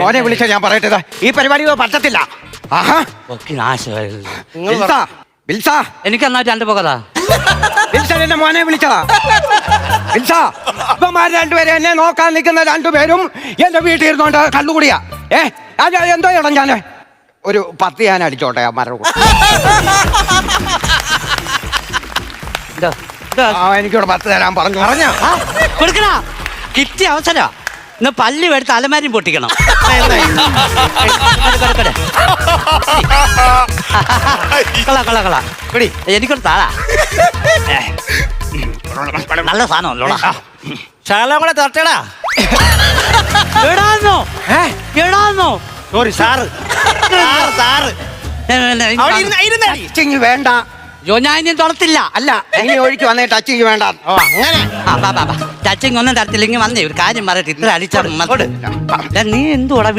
മോനെ വിളിച്ച ഞാൻ പറയട്ടേ, ഈ പരിപാടി പറ്റത്തില്ല. ആഹാ എനിക്ക് എന്നാ 2 പകതാ എന്നെ മോനെ വിളിച്ചതാ. ഇപ്പമാര് രണ്ടുപേരെ എന്നെ നോക്കാൻ നിൽക്കുന്ന 2 പേരും എന്റെ വീട്ടിൽ ഇരുന്നോണ്ട് കള്ളുകൂടിയാ. അത് എന്തോ ഇടം ഞാൻ ഒരു 10 ഞാൻ അടിച്ചോട്ടെ അമ്മാരുടെ കൂടെ. എനിക്കിവിടെ 10 തരാൻ പറഞ്ഞു. കൊടുക്കണ കിട്ടിയ അവസരം ഇന്ന് പല്ലി എടുത്ത് അലമാരി പൊട്ടിക്കണം. എനിക്കൊരു താളാ നല്ല സാധനം ശകലം കൂടെ തട്ടടാ. എടാന്നോ എടാന്നോ സോറി സാറ് ടച്ചിങ് വേണ്ട. ഞാൻ ഇനി തുറത്തില്ല. അല്ല ഇനി ഒഴിക്ക് വന്നേ ടച്ചിങ് വേണ്ട. ടച്ചിങ് ഒന്നും തരത്തില്ല. ഇങ്ങനെ വന്നേ ഒരു കാര്യം പറയട്ടെ. ഇത്ര അടിച്ച നീ എന്തുവാ